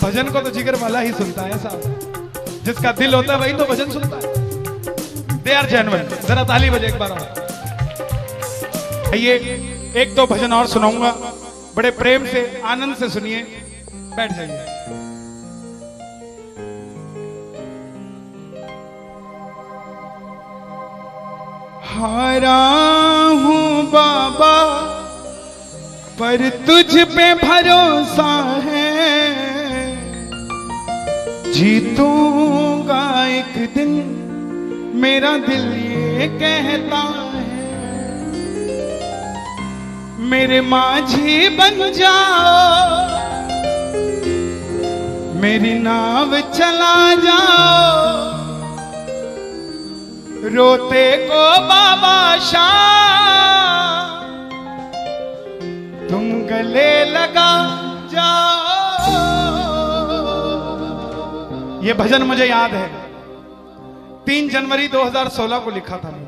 भजन को तो जिगर वाला ही सुनता है साहब, जिसका दिल होता है वही तो भजन सुनता है। They are genuine. जरा ताली बजे एक बार और। ये एक दो भजन और सुनाऊंगा, बड़े प्रेम से आनंद से सुनिए। बैठ जाइए। हारा हूं बाबा पर तुझ पे भरोसा है, जीतूंगा एक दिन मेरा दिल ये कहता है। मेरे माझी बन जाओ, मेरी नाव चला जाओ, रोते को बाबा शाम तुम गले लगा जाओ। ये भजन मुझे याद है, 3 जनवरी 2016 को लिखा था मैंने।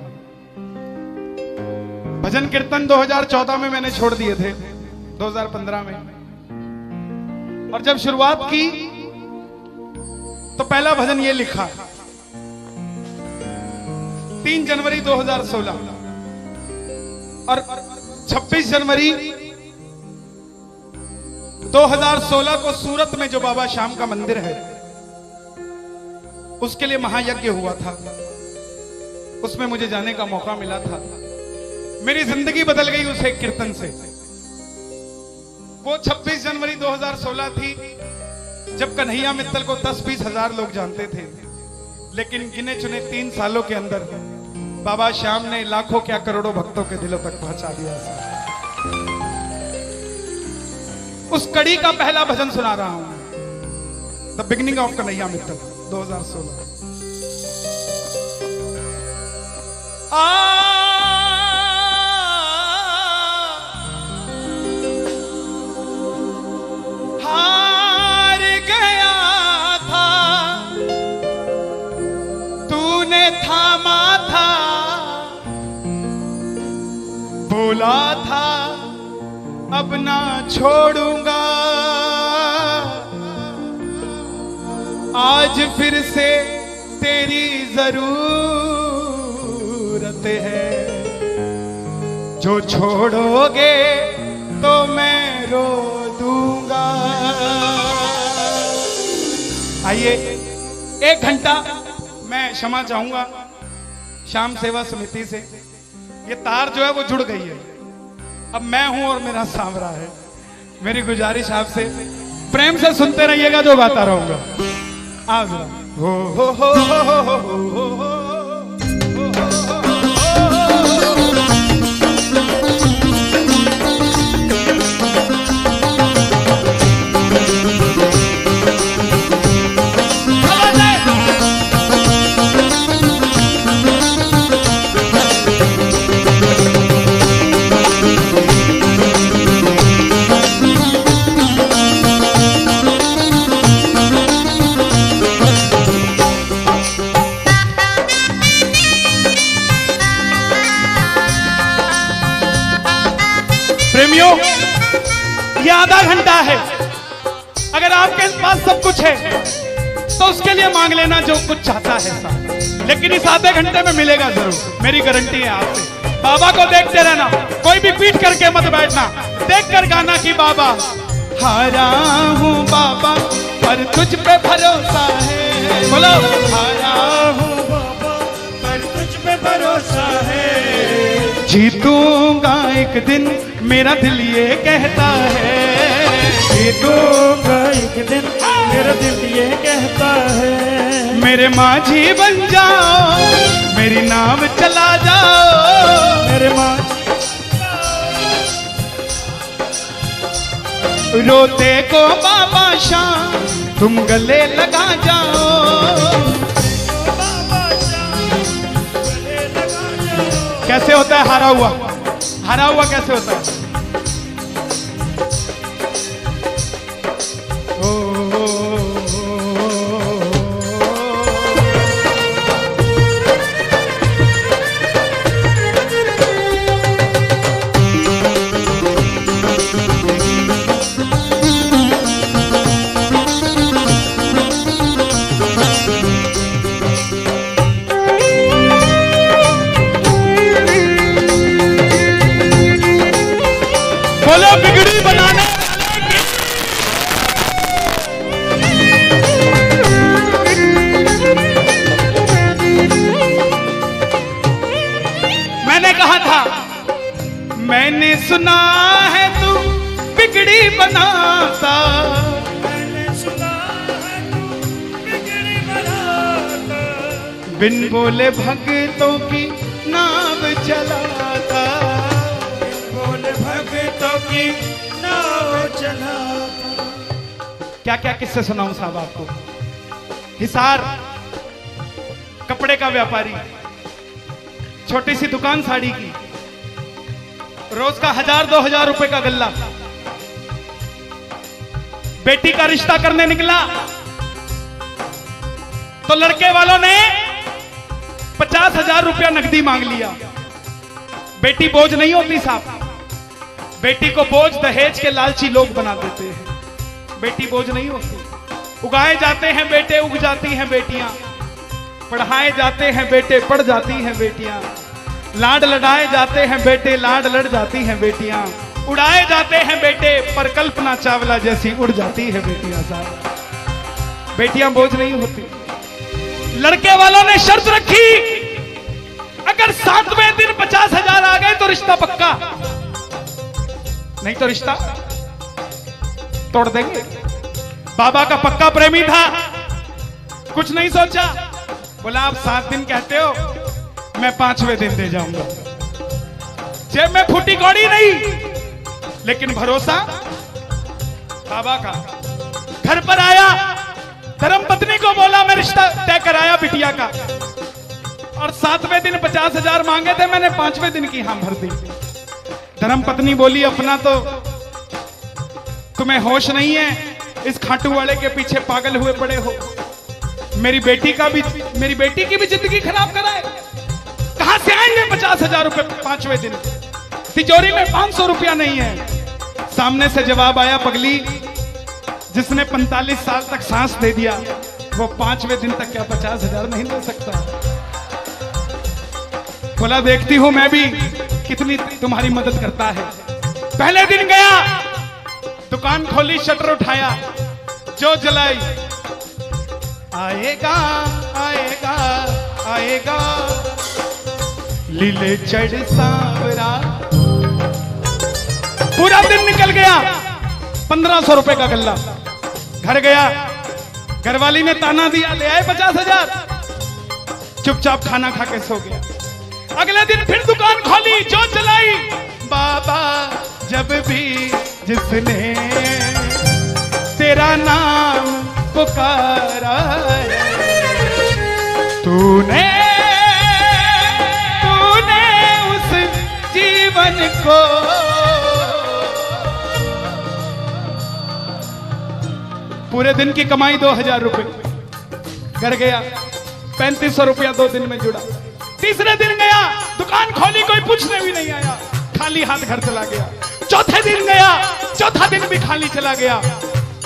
भजन कीर्तन 2014 में मैंने छोड़ दिए थे, 2015 में। और जब शुरुआत की तो पहला भजन ये लिखा 3 जनवरी 2016। और 26 जनवरी 2016 को सूरत में जो बाबा श्याम का मंदिर है उसके लिए महायज्ञ हुआ था, उसमें मुझे जाने का मौका मिला था। मेरी जिंदगी बदल गई उस एक कीर्तन से। वो 26 जनवरी 2016 थी जब कन्हैया मित्तल को 10-20 हजार लोग जानते थे, लेकिन गिने चुने 3 सालों के अंदर बाबा श्याम ने लाखों क्या करोड़ों भक्तों के दिलों तक पहुंचा दिया। उस कड़ी का पहला भजन सुना रहा हूं, the beginning of Kanhaiya Mittal 2016। हार गया था तूने थामा था, बोला था अब ना छोड़ूंगा, आज फिर से तेरी जरूरत है, जो छोड़ोगे तो मैं रो दूंगा। आइए 1 घंटा मैं क्षमा चाहूंगा श्याम सेवा समिति से। ये तार जो है वो जुड़ गई है, अब मैं हूं और मेरा सांवरा है। मेरी गुजारिश आपसे प्रेम से सुनते रहिएगा, जो गाता रहूंगा। आओ जरा। हो हो हो हो हो हो हो हो। प्रेमियों, ये आधा घंटा है। अगर आपके पास सब कुछ है तो उसके लिए मांग लेना जो कुछ चाहता है साहब, लेकिन इस आधे घंटे में मिलेगा जरूर, मेरी गारंटी है आपसे। बाबा को देखते रहना, कोई भी पीट करके मत बैठना, देख कर गाना कि बाबा हारा हूं बाबा पर तुझ पे भरोसा है। बोलो हारा हूं बाबा पर तुझ पे भरोसा है, जीतूंगा एक दिन मेरा दिल ये कहता है, जीतूंगा एक दिन मेरा दिल ये कहता है। मेरे माझी बन जाओ, मेरी नाव चला जाओ, मेरे माझी रोते को बाबा शाम तुम गले लगा जाओ। कैसे होता है हारा हुआ? हारा हुआ कैसे होता है? सुना है तू बिगड़ी बनाता, मैंने सुना है तू बिगड़ी बनाता, बिन बोले भक्तों की नाव चलाता, बोले भक्तों की नाव चलाता। क्या क्या किस्से सुनाऊं साहब आपको। हिसार कपड़े का व्यापारी, छोटी सी दुकान साड़ी की, रोज का 1000-2000 रुपए का गल्ला। बेटी का रिश्ता करने निकला तो लड़के वालों ने 50,000 रुपया नकदी मांग लिया। बेटी बोझ नहीं होती साहब, बेटी को बोझ दहेज के लालची लोग बना देते हैं। बेटी बोझ नहीं होती। उगाए जाते हैं बेटे, उग जाती हैं बेटियां। पढ़ाए जाते हैं बेटे, पढ़ जाती हैं बेटियां। लाड लड़ाए जाते हैं बेटे, लाड लड़ जाती हैं बेटियां। उड़ाए जाते हैं बेटे, पर कल्पना चावला जैसी उड़ जाती है बेटियां साहब। बेटियां बोझ नहीं होती। लड़के वालों ने शर्त रखी, अगर 7वें दिन 50,000 आ गए तो रिश्ता पक्का, नहीं तो रिश्ता तोड़ देंगे। बाबा का पक्का प्रेमी था, कुछ नहीं सोचा, बोला आप 7 दिन कहते हो, मैं 5वें दिन दे जाऊंगा। जेब में फूटी कौड़ी नहीं, लेकिन भरोसा बाबा का। घर पर आया, धर्म पत्नी को बोला मैं रिश्ता तय कराया बिटिया का, और 7वें दिन 50,000 मांगे थे, मैंने 5वें दिन की हां भर दी। धर्म पत्नी बोली अपना तो तुम्हें होश नहीं है, इस खाटू वाले के पीछे पागल हुए पड़े हो। मेरी बेटी की भी जिंदगी खराब कराए। कहां से आएंगे 50,000 रुपए 5वें दिन? तिजोरी में 500 रुपया नहीं है। सामने से जवाब आया, पगली जिसने 45 साल तक सांस दे दिया, वो 5वें दिन तक क्या 50,000 नहीं दे सकता? बोला देखती हूं मैं भी कितनी तुम्हारी मदद करता है। पहले दिन गया, दुकान खोली, शटर उठाया, जो जलाई, आएगा आएगा आएगा लीले चढ़ सांवरा। पूरा दिन निकल गया, 1500 रुपए का गल्ला। घर गया, घरवाली ने ताना दिया, ले आए 50,000। चुपचाप खाना खा के सो गया। अगले दिन फिर दुकान खोली, जो चलाई, बाबा जब भी जिसने तेरा नाम पुकारा, तूने उस जीवन को पूरे दिन की कमाई 2,000 रुपए। घर गया, 3500 रुपया 2 दिन में जुड़ा। तीसरे दिन गया, दुकान खोली, कोई पूछने भी नहीं आया, खाली हाथ घर चला गया। चौथे दिन गया, चौथा दिन भी खाली चला गया।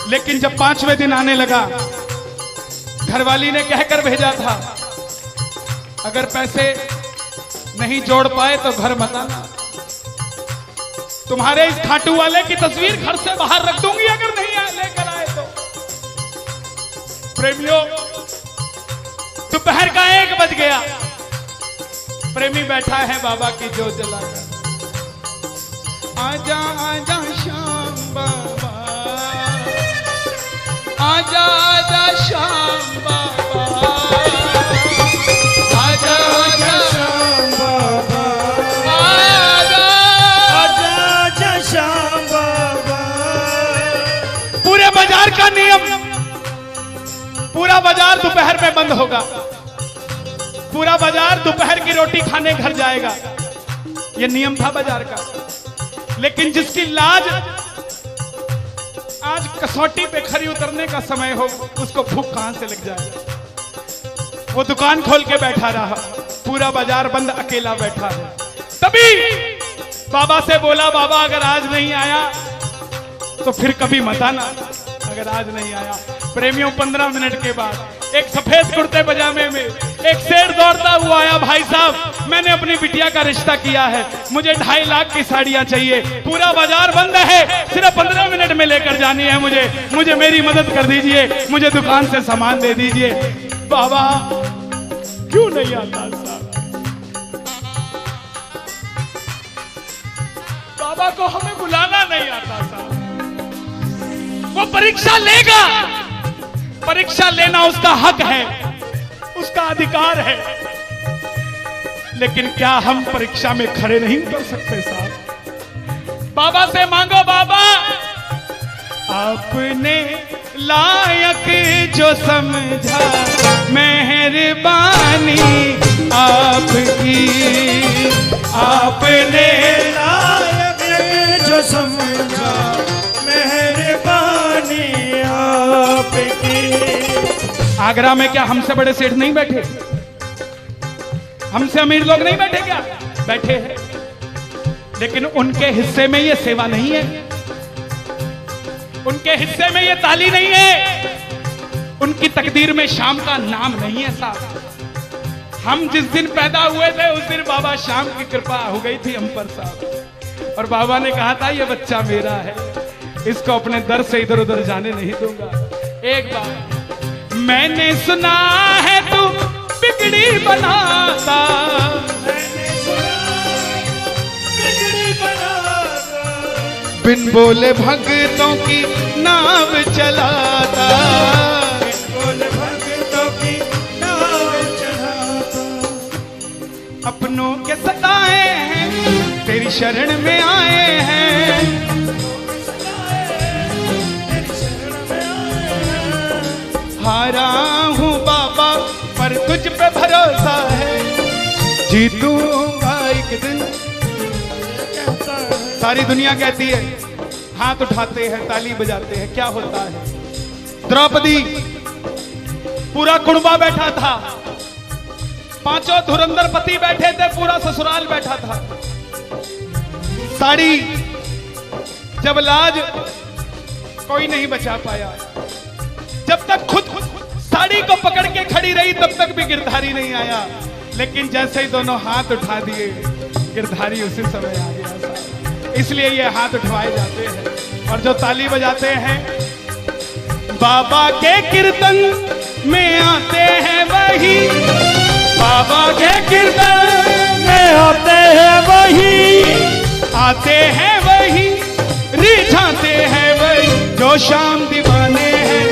लेकिन जब 5वें दिन आने लगा, घरवाली ने कहकर भेजा था, अगर पैसे नहीं जोड़ पाए तो घर मत आना। तुम्हारे इस खाटू वाले की तस्वीर घर से बाहर रख दूंगी अगर नहीं लेकर आए तो। प्रेमियों, दोपहर का 1 बज गया। प्रेमी बैठा है बाबा की जोत जलाकर। आजा आजा श्याम बाबा, आजा आजा श्याम बाबा, आजा आजा श्याम बाबा, आजा आजा आजा श्याम बाबा। पूरे बाजार का नियम, पूरा बाजार दोपहर में बंद होगा। पूरा बाजार दोपहर की रोटी खाने घर जाएगा। यह नियम था बाजार का। लेकिन जिसकी लाज आज कसौटी पे खरी उतरने का समय हो, उसको भूख कहां से लग जाए। वो दुकान खोल के बैठा रहा, पूरा बाजार बंद, अकेला बैठा है। तभी बाबा से बोला, बाबा अगर आज नहीं आया तो फिर कभी मत आना, अगर आज नहीं आया। प्रेमियों, 15 मिनट के बाद एक सफेद कुर्ते पजामे में एक शेर दौड़ता हुआ आया। भाई साहब, मैंने अपनी बिटिया का रिश्ता किया है, मुझे 2.5 लाख की साड़ियां चाहिए, पूरा बाजार बंद है, सिर्फ 15 मिनट में लेकर जानी है मुझे मेरी मदद कर दीजिए, मुझे दुकान से सामान दे दीजिए। बाबा क्यों नहीं आता साहब? बाबा को हमें बुलाना नहीं आता साहब। वो परीक्षा लेगा, परीक्षा लेना उसका हक है, उसका अधिकार है, लेकिन क्या हम परीक्षा में खड़े नहीं उतर सकते साहब? बाबा से मांगो, बाबा आपने लायक जो समझा, मेहरबानी आपकी, आपने लायक जो समझा, मेहरबानी आपकी। आगरा में क्या हमसे बड़े सेठ नहीं बैठे? हमसे अमीर लोग नहीं बैठे क्या? बैठे हैं, लेकिन उनके हिस्से में ये सेवा नहीं है, उनके हिस्से में ये ताली नहीं है, उनकी तकदीर में शाम का नाम नहीं है साहब। हम जिस दिन पैदा हुए थे उस दिन बाबा शाम की कृपा हो गई थी हम पर साहब, और बाबा ने कहा था ये बच्चा मेरा है, इसको अपने दर से इधर उधर जाने नहीं दूंगा। एक बार मैंने सुना है तू बिगड़ी बनाता, बिन बोले भक्तों की नाव चलाता, बिन बोले भक्तों की नाव चलाता। अपनों के सताए हैं तेरी शरण में आए हैं, हारा हूँ बाबा पर तुझ पे भरोसा है, जीतूंगा एक दिन। सारी दुनिया कहती है, हाथ उठाते हैं, ताली बजाते हैं, क्या होता है? द्रौपदी पूरा कुड़बा बैठा था, पांचों धुरंधर पति बैठे थे, पूरा ससुराल बैठा था। साड़ी जब लाज कोई नहीं बचा पाया, जब तक खुद साड़ी को पकड़ के खड़ी रही तब तक भी गिरधारी नहीं आया, लेकिन जैसे ही दोनों हाथ उठा दिए गिरधारी उसी समय आ गया। इसलिए ये हाथ उठवाए जाते हैं और जो ताली बजाते हैं बाबा के कीर्तन में आते हैं वही, बाबा के कीर्तन में आते हैं वही, आते हैं वही, रिझाते हैं वही, जो शाम दीवाने हैं,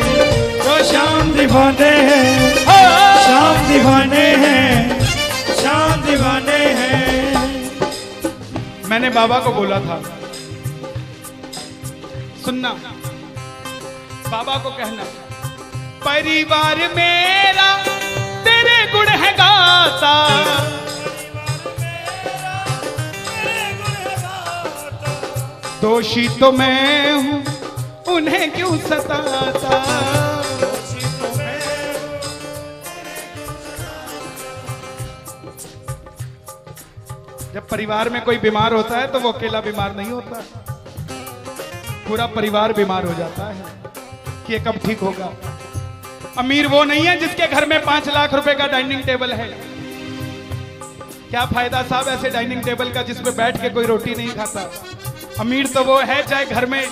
जो शाम दीवाने हैं, शाम दीवाने हैं, शाम दीवाने हैं। मैंने बाबा को बोला था, सुनना, बाबा को कहना, परिवार मेरा तेरे गुण है गाता, दोषी तो मैं हूं उन्हें क्यों सताता। जब परिवार में कोई बीमार होता है तो वो अकेला बीमार नहीं होता, पूरा परिवार बीमार हो जाता है कि ये कब ठीक होगा। अमीर वो नहीं है जिसके घर में 5 लाख रुपए का डाइनिंग टेबल है। क्या फायदा साहब ऐसे डाइनिंग टेबल का जिसमें बैठ के कोई रोटी नहीं खाता। अमीर तो वो है चाहे घर में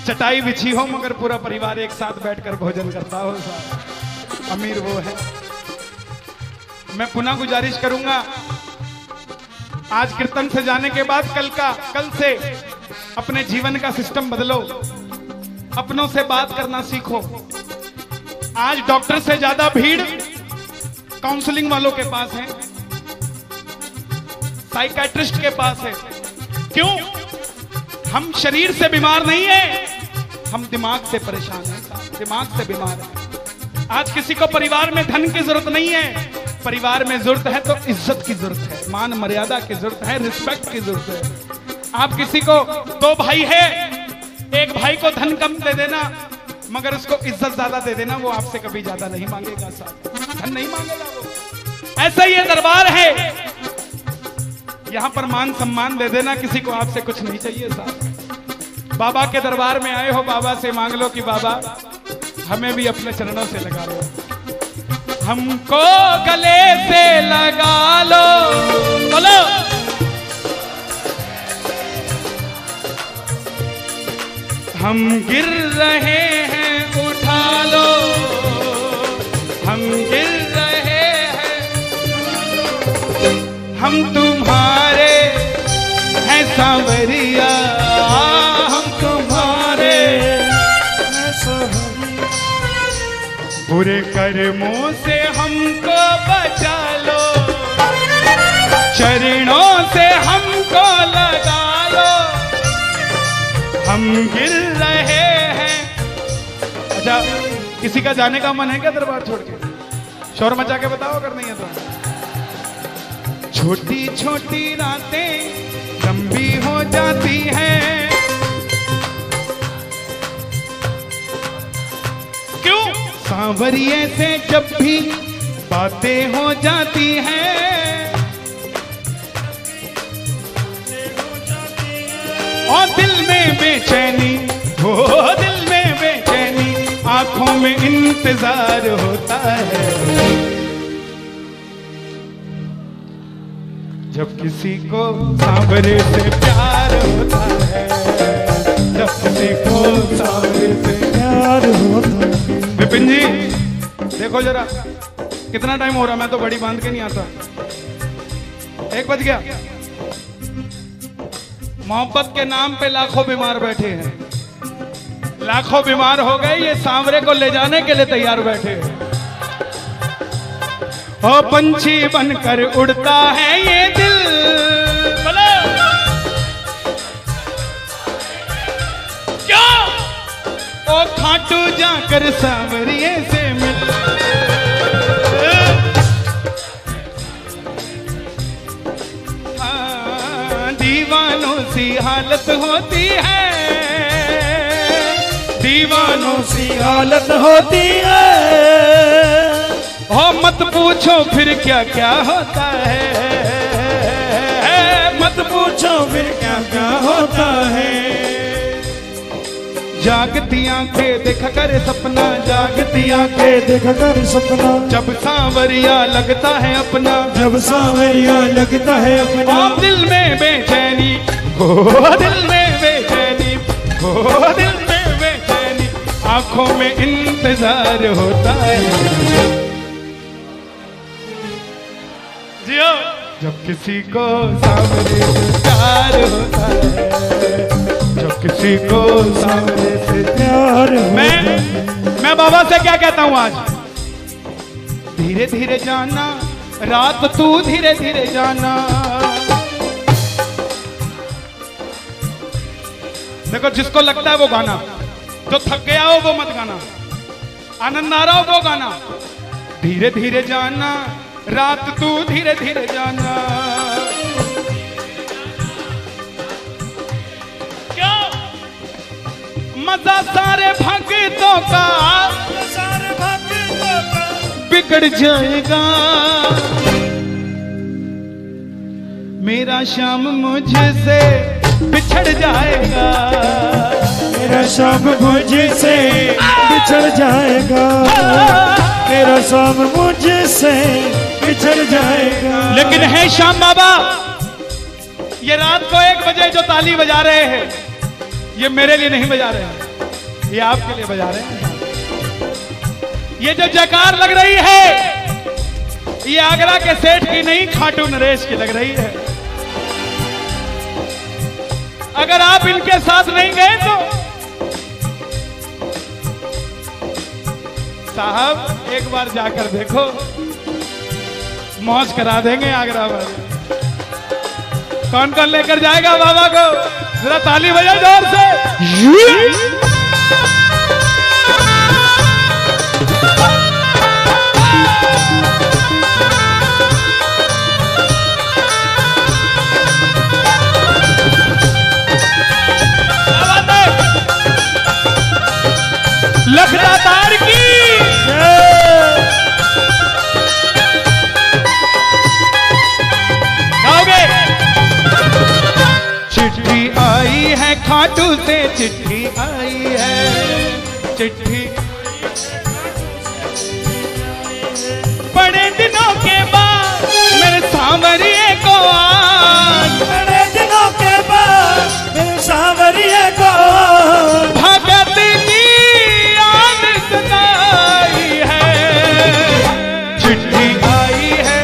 चटाई बिछी हो मगर पूरा परिवार एक साथ बैठकर भोजन करता हो साहब, अमीर वो है। मैं पुनः गुजारिश करूंगा, आज कीर्तन से जाने के बाद कल से अपने जीवन का सिस्टम बदलो, अपनों से बात करना सीखो। आज डॉक्टर से ज्यादा भीड़ काउंसलिंग वालों के पास है, साइकियाट्रिस्ट के पास है। क्यों? हम शरीर से बीमार नहीं है, हम दिमाग से परेशान हैं, दिमाग से बीमार हैं। आज किसी को परिवार में धन की जरूरत नहीं है, परिवार में जरूरत है तो इज्जत की जरूरत है, मान मर्यादा की जरूरत है, रिस्पेक्ट की जरूरत है। आप किसी को 2 भाई है, एक भाई को धन कम दे देना मगर उसको इज्जत ज्यादा दे देना, वो आपसे कभी ज्यादा नहीं मांगेगा साहब, धन नहीं मांगेगा वो। ऐसा ये दरबार है, यहां पर मान सम्मान दे देना, किसी को आपसे कुछ नहीं चाहिए साहब। बाबा के दरबार में आए हो, बाबा से मांग लो कि बाबा हमें भी अपने चरणों से लगा लो, हमको गले से लगा लो। बोलो हम गिर रहे हैं उठा लो, हम गिर रहे हैं, हम तुम्हारे हैं सांवरिया। बुरे कर्मों से हमको बचा लो, चरणों से हमको लगा लो, हम गिर रहे हैं। अच्छा, किसी का जाने का मन है क्या दरबार छोड़ के? शोर मचा के बताओ अगर नहीं है तो। छोटी छोटी रातें लंबी हो जाती हैं, क्यों? सांवरिये से जब भी बातें हो जाती हैं, और दिल में बेचैनी, हो दिल में बेचैनी, आंखों में इंतजार होता है। जब किसी को सांवरे से प्यार होता है, जब किसी को सांवरे से प्यार होता है। विपिन जी देखो जरा कितना टाइम हो रहा, मैं तो घड़ी बांध के नहीं आता। 1 बज गया। मोहब्बत के नाम पे लाखों बीमार बैठे हैं, लाखों बीमार हो गए, ये सांवरे को ले जाने के लिए तैयार बैठे हैं। ओ पंछी बनकर उड़ता है ये दिल, बोलो क्या? ओ खाटू जाकर सांवरिये से मिल, दीवानों सी हालत होती है, दीवानों सी हालत होती है। हो मत पूछो फिर क्या क्या होता है, मत पूछो फिर क्या क्या होता है। जागती आंखें देखा कर सपना, जागती आंखें देखा कर सपना, जब सांवरिया लगता है अपना, जब सांवरिया लगता है अपना। और दिल में बेचैनी, हो दिल में बेचैनी, हो दिल में बेचैनी, आंखों में इंतजार होता है। जियो जब किसी को सांवरे से प्यार होता है, जब किसी को सांवरे से प्यार मैं बाबा से क्या कहता हूं आज? धीरे धीरे जाना, रात तू धीरे धीरे जाना। देखो जिसको लगता है वो गाना, जो थक गया हो वो मत गाना, आनंद आ रहा हो वो गाना। धीरे धीरे जाना, रात तू धीरे धीरे जाना। क्या मजा सारे भक्तों का, सारे भक्तों का बिगड़ जाएगा। मेरा श्याम मुझसे बिछड़ जाएगा, मेरा शाम मुझसे बिछड़ जाएगा, मेरा शाम मुझसे बिछड़ जाएगा। लेकिन है श्याम बाबा, ये रात को 1 बजे जो ताली बजा रहे हैं, ये मेरे लिए नहीं बजा रहे हैं, ये आपके लिए बजा रहे हैं। ये जो जयकार लग रही है, ये आगरा के सेठ की नहीं, खाटू नरेश की लग रही है। अगर आप इनके साथ नहीं गए तो साहब एक बार जाकर देखो, मौज करा देंगे आगरा वाले। कौन कौन लेकर जाएगा बाबा को? जरा ताली बजाओ जोर से। लखदातार की गाओगे? चिट्ठी आई है खाटू से, चिट्ठी आई है, चिट्ठी बड़े दिनों के बाद मेरे सांवरिये को आज, बड़े दिनों के बाद मेरे सांवरिये को भगत की याद सताई है। चिट्ठी आई है,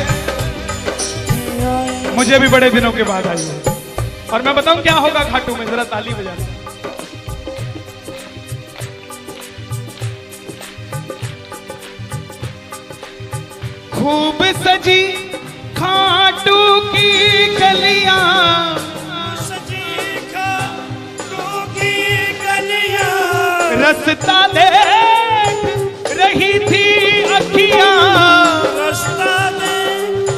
मुझे भी बड़े दिनों के बाद आई है। और मैं बताऊं क्या होगा खाटू में, जरा ताली बजाना। खूब सजी खाटू की गलियां, सजी खाटू की गलियां, रास्ता देख रही थी अखियां, रास्ता देख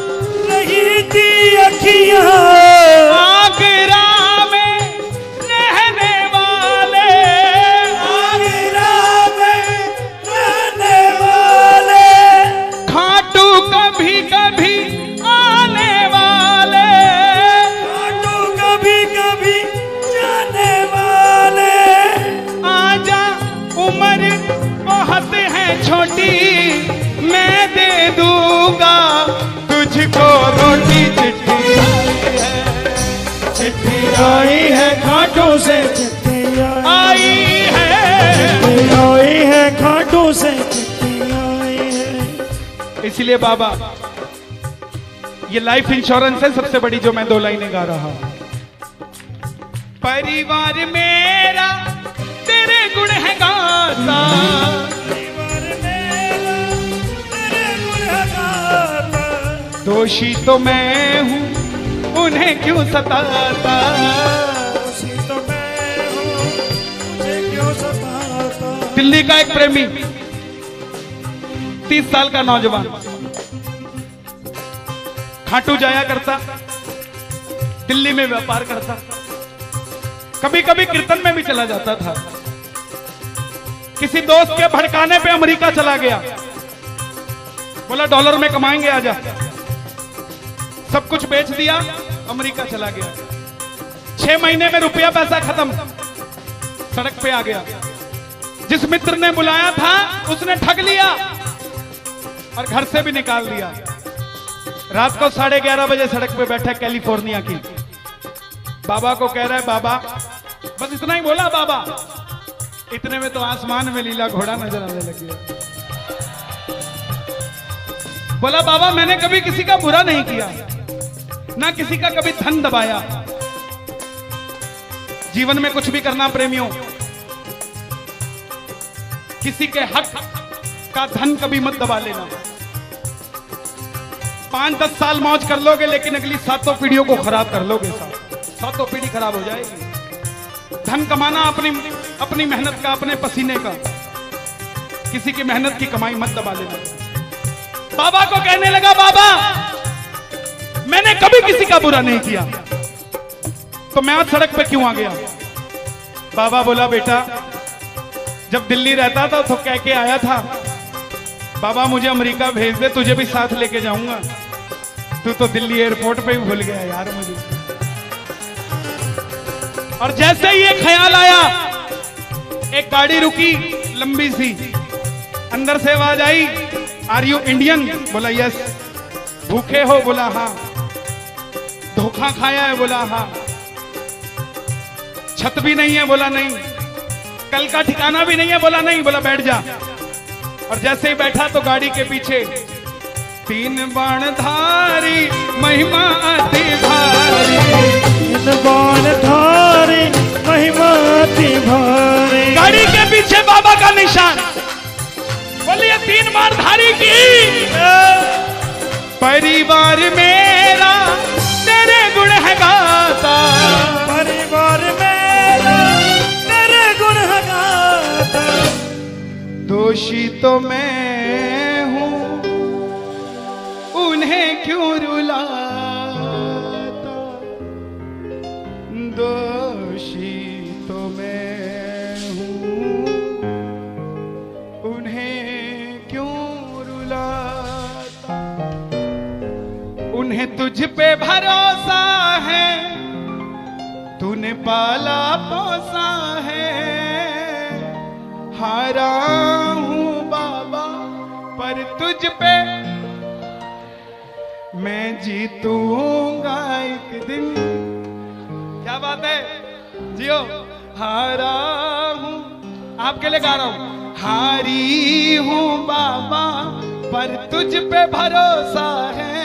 रही थी अखियां, आगरा में रहने वाले, आगरा में रहने वाले, खाटू कभी कभी आने वाले, खाटू कभी कभी जाने वाले, आजा उम्र बहुत है छोटी, मैं दे दूंगा तुझको रोटी। चिट्ठी आई है खाटू से, चिट्ठी आई है, आई है खाटू से, चिट्ठी आई है। इसलिए बाबा ये लाइफ इंश्योरेंस है सबसे बड़ी जो मैं 2 लाइनें गा रहा हूं। परिवार मेरा तेरे गुण है गाता, परिवार मेरा तेरे गुण है गाता, दोषी तो मैं हूं उन्हें क्यों सताता, दोषी तो मैं हूं मुझे क्यों सताता। दिल्ली का एक प्रेमी 30 साल का नौजवान खाटू जाया करता, दिल्ली में व्यापार करता, कभी कभी कीर्तन में भी चला जाता था। किसी दोस्त के भड़काने पे अमेरिका चला गया, बोला डॉलर में कमाएंगे आजा, सब कुछ बेच दिया, अमेरिका चला गया। 6 महीने में रुपया पैसा खत्म, सड़क पे आ गया। जिस मित्र ने बुलाया था उसने ठग लिया और घर से भी निकाल दिया। रात को 11:30 बजे सड़क पे बैठा कैलिफोर्निया की, बाबा को कह रहा है बाबा, बस इतना ही बोला बाबा, इतने में तो आसमान में लीला घोड़ा नजर आने लग गया। बोला बाबा मैंने कभी किसी का बुरा नहीं किया, ना किसी का कभी धन दबाया। जीवन में कुछ भी करना प्रेमियों, किसी के हक का धन कभी मत दबा लेना। 5-10 साल मौज कर लोगे लेकिन अगली 7 पीढ़ियों को खराब कर लोगे। 7 पीढ़ी खराब हो जाएगी। धन कमाना अपनी मेहनत का, अपने पसीने का, किसी की मेहनत की कमाई मत दबा लेना। बाबा को कहने लगा बाबा मैंने कभी किसी का बुरा नहीं किया, तो मैं आज सड़क पे क्यों आ गया। बाबा बोला बेटा जब दिल्ली रहता था तो कह के आया था बाबा मुझे अमेरिका भेज दे, तुझे भी साथ लेके जाऊंगा। तू तो दिल्ली एयरपोर्ट पे ही भूल गया यार मुझे। और जैसे ही ये ख्याल आया, एक गाड़ी रुकी लंबी सी, अंदर से आवाज आई आर यू इंडियन? बोला यस। भूखे हो? बोला हाँ। धोखा खाया है? बोला हाँ। छत भी नहीं है? बोला नहीं। कल का ठिकाना भी नहीं है? बोला नहीं। बोला बैठ जा। और जैसे ही बैठा तो गाड़ी के पीछे 3 बाणधारी महिमा अति भारी, 3 बाणधारी महिमा अति भारी। गाड़ी के पीछे बाबा का निशान। बोलिए 3 बाणधारी की। परिवार मेरा तेरे गुण है गाता, परिवार मेरा तेरे गुण है गाता। दोषी तो मैं हूं उन्हें क्यों रुलाता, दोषी तो मैं हूं उन्हें क्यों रुलाता। उन्हें तुझ पे भरोसा है, तूने पाला पोसा है। हारा हूं बाबा पर तुझ पे मैं जीतूंगा एक दिन। क्या बात है, जियो। हारा हूं, आपके लिए गा रहा हूं। हारी हूं बाबा पर तुझ पे भरोसा है,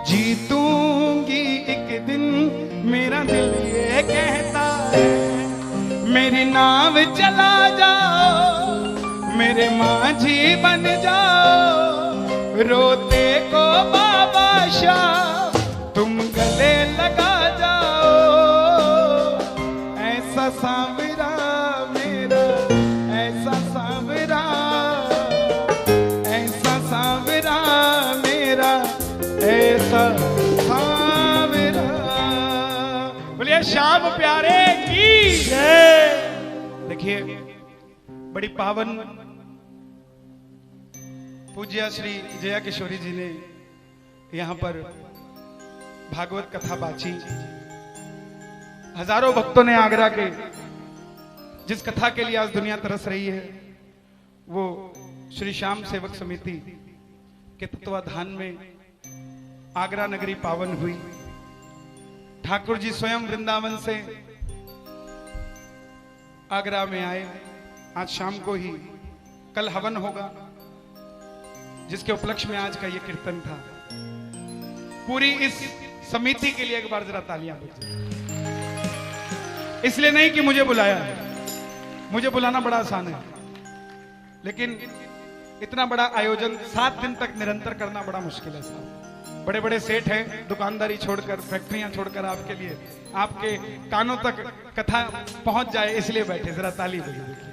जीतूंगी एक दिन मेरा दिल ये कहता है। मेरी नाव चला जाओ, मेरे माझी बन जाओ, रोते को बाबा शाह तुम गले लगा जाओ, ऐसा सांवरा मेरा, ऐसा सांवरा, ऐसा सांवरा मेरा, ऐसा सांवरा। बोलिए श्याम प्यारे की जय। देखिए बड़ी पावन पूज्य श्री जया किशोरी जी ने यहाँ पर भागवत कथा बाची। हजारों भक्तों ने आगरा के जिस कथा के लिए आज दुनिया तरस रही है वो श्री श्याम सेवक समिति के तत्वाधान में आगरा नगरी पावन हुई। ठाकुर जी स्वयं वृंदावन से आगरा में आए। आज शाम को ही कल हवन होगा जिसके उपलक्ष्य में आज का ये कीर्तन था। पूरी इस समिति के लिए एक बार जरा तालियां बजाएं। इसलिए नहीं कि मुझे बुलाया, मुझे बुलाना बड़ा आसान है, लेकिन इतना बड़ा आयोजन 7 दिन तक निरंतर करना बड़ा मुश्किल है साहब। बड़े बड़े सेठ हैं, दुकानदारी छोड़कर, फैक्ट्रियां छोड़कर आपके लिए, आपके कानों तक कथा पहुंच जाए इसलिए बैठे। जरा ताली बजाइए।